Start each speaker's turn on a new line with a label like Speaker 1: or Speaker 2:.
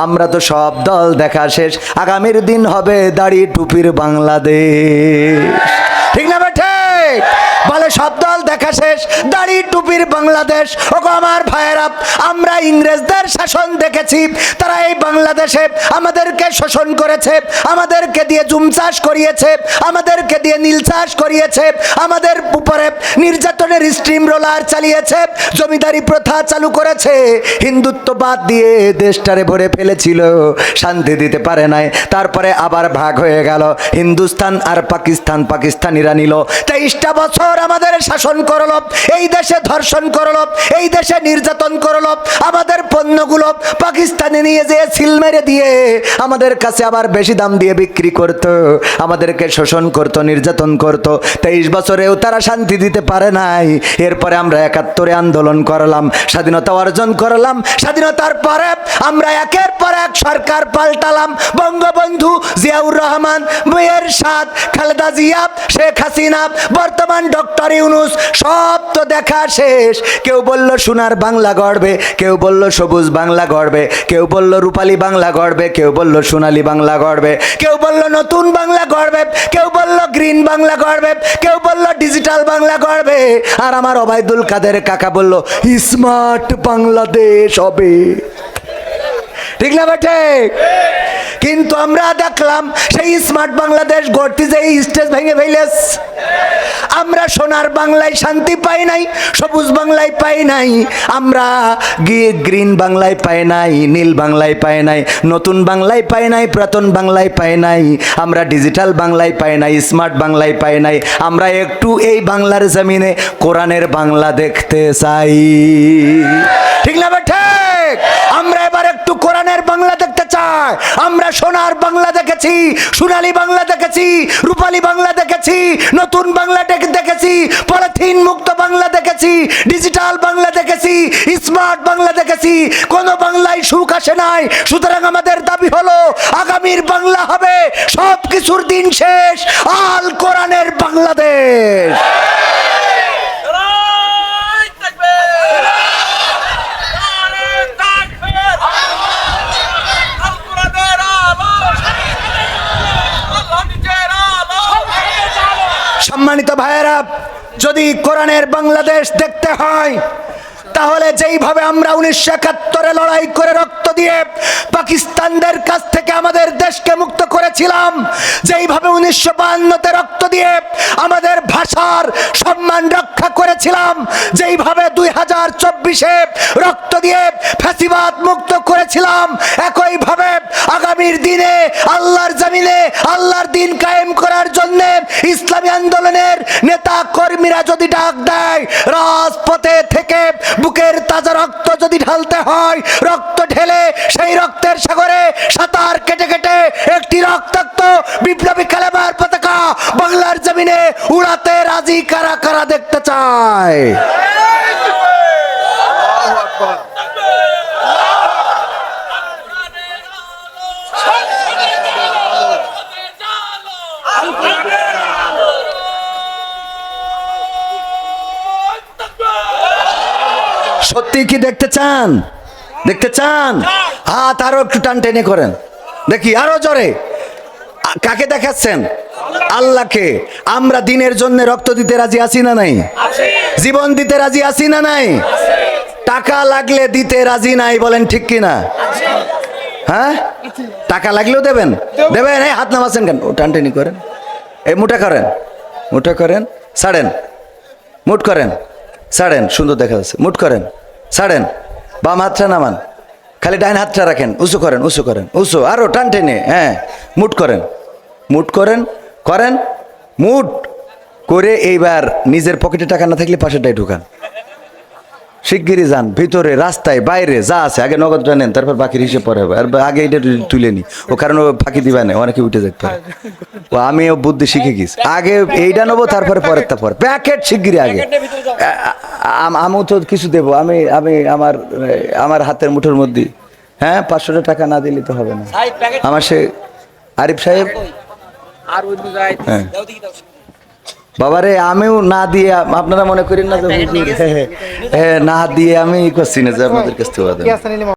Speaker 1: আমরা তো সব দল দেখা শেষ, আগামীর দিন হবে দাড়ি টুপির বাংলাদেশ। ঠিক না বেঠে? বলে সব দল দেখা শেষ, দাড়ি টুপির বাংলাদেশ। ওগো আমার ভাইয়েরা, আমরা ইংরেজদের শাসন দেখেছি, তারা এই বাংলাদেশে আমাদেরকে শোষণ করেছে, আমাদেরকে দিয়ে জুম চাষ করিয়েছে, আমাদেরকে দিয়ে নীল চাষ করিয়েছে, আমাদের উপরে নির্যাতনের স্ট্রিম রোলার চালিয়েছে, জমিদারি প্রথা চালু করেছে, হিন্দুত্ববাদ দিয়ে দেশটারে ভরে ফেলেছিল, শান্তি দিতে পারে নাই। তারপরে আবার ভাগ হয়ে গেল, হিন্দুস্তান আর পাকিস্তান, পাকিস্তানিরা নিল। 23টা বছর আমাদের শাসন করলো, এই দেশে ধর্ষণ করলো, এই দেশে নির্যাতন করলো, আমাদের পণ্যগুলো পাকিস্তানে নিয়ে যেয়ে সিল মেরে দিয়ে আমাদের কাছে আবার বেশি দাম দিয়ে বিক্রি করতো, আমাদেরকে শোষণ করতো, নির্যাতন করতো। 23 বছরেও তারা শান্তি দিতে পারে নাই। এরপরে আমরা 71-এ আন্দোলন করলাম, স্বাধীনতা অর্জন করলাম। স্বাধীনতার পরে আমরা একের পর এক সরকার পাল্টালাম, বঙ্গবন্ধু, জিয়াউর রহমান, এরশাদ, খালেদা জিয়া, শেখ হাসিনা, বর্তমান ডক্টর ইউনূস, সব তো দেখা শেষ। কেউ বলল সোনার বাংলা গড়বে, কেউ বলল সবুজ বাংলা গড়বে, কেউ বলল রূপালী বাংলা গড়বে, কেউ বলল সোনালী বাংলা গড়বে, কেউ বলল নতুন বাংলা গড়বে, কেউ বলল গ্রিন বাংলা গড়বে, কেউ বলল ডিজিটাল বাংলা গড়বে। আর আমার ওবায়দুল কাদের কাকা বলল স্মার্ট বাংলাদেশ হবে। ঠিক না বেঠে? কিন্তু আমরা দেখলাম সেই স্মার্ট বাংলাদেশ গড়তে যে স্টেজ ভেঙে ফেলেছ। আমরা সোনার বাংলায় শান্তি পাই নাই, সবুজ বাংলায় পাই নাই, আমরা গ্রিন বাংলায় পাই নাই, নীল বাংলায় পাই নাই, নতুন বাংলায় পাই নাই, পুরাতন বাংলায় পাই নাই, আমরা ডিজিটাল বাংলায় পাই নাই, স্মার্ট বাংলায় পাই নাই। আমরা একটু এই বাংলার জমিনে কোরআনের বাংলা দেখতে চাই। ঠিক না বেঠে? আমরা এবার একটু কোরআনের বাংলা দেখতে চাই। আমরা সোনার বাংলা দেখেছি, সোনালী বাংলা দেখেছি, রূপালী বাংলা দেখেছি, নতুন বাংলা দেখেছি, পলিথিন মুক্ত বাংলা দেখেছি, ডিজিটাল বাংলা দেখেছি, স্মার্ট বাংলা দেখেছি। কোন বাংলায় সুখ আসে নাই। সুতরাং আমাদের দাবি হলো আগামীর বাংলা হবে সব কিছুর দিন শেষ, আল কোরআনের বাংলাদেশ। সম্মানিত ভাইয়েরা, যদি কোরআনের বাংলাদেশ দেখতে হয়, তাহলে যেইভাবে আমরা 1971-এ লড়াই করে রক্ত দিয়ে পাকিস্তানদের কাছ থেকে আমাদের দেশকে মুক্ত করেছিলাম, যেইভাবে 1952-তে রক্ত দিয়ে আমাদের ভাষার সম্মান রক্ষা করেছিলাম, যেইভাবে 2024-এ রক্ত দিয়ে ফ্যাসিবাদ মুক্ত করেছিলাম, একইভাবে আগামীর দিনে আল্লাহর জমিনে আল্লাহর দিন কায়েম করার জন্য ইসলামী আন্দোলনের নেতা কর্মীরা যদি ডাক দেয়, রাজপথে থেকে বুকের তাজা রক্ত যদি ঢালতে হয়, রক্ত ঢেলে সেই রক্তের সাগরে সাঁতার কেটে কেটে একটি রক্তাক্ত বিপ্লবী কালেমার পতাকা বাংলার জমিনে উড়াতে রাজি কারা কারা দেখতে চায়? সত্যি কি দেখতে চান? দেখতে চান? হাত আরো একটু টান টেনে করেন দেখি, আরো জোরে। কাকে দেখাচ্ছেন? আল্লাহকে। আমরা দিনের জন্য রক্ত দিতে রাজি আছি না নাই? জীবন দিতে রাজি আছি না নাই? টাকা লাগলে দিতে রাজি নাই, বলেন ঠিক কিনা? হ্যাঁ, টাকা লাগলেও দেবেন? দেবেন? এই হাত নামাচ্ছেন কেন? ও টান টেনে করেন, এই মুঠা করেন, মুঠা করেন, ছাড়েন, মুঠ করেন, ছাড়েন, সুন্দর দেখা যাচ্ছে, মুঠ করেন, ছাড়েন, বাম হাতটা নামান, খালি ডাইন হাতটা রাখেন, উঁচু করেন, উঁচু করেন, উঁচু, আরো টান টেনে, হ্যাঁ, মুঠ করেন, মুঠ করেন, করেন, মুঠ করে এইবার নিজের পকেটে টাকা না থাকলে পাশেটাই ঢুকান। শিগগিরই যান ভিতরে, রাস্তায়, বাইরে যা আছে আগে নগদটা নেন, তারপর বাকির হিসেব পরে হবে। আর আগে এটা তুলে নি, ও কারণ ও ফাঁকি দিবা না, অনেকে উঠে যেতে পারে। ও আমিও বুদ্ধি শিখে গেছি, আগে এইটা নেবো, তারপরে পরেরটা পরে প্যাকেট শিগগিরই আগে। আমিও তো কিছু দেবো, আমি আমি আমার হাতের মুঠোর মধ্যে, হ্যাঁ, 500 টাকা না দিলে তো হবে না। আমার সে আরিফ সাহেব, হ্যাঁ বাবারে, আমিও না দিয়ে, আপনারা মনে করেন না যে না দিয়ে আমি করছি না যে আপনাদের কাছ থেকে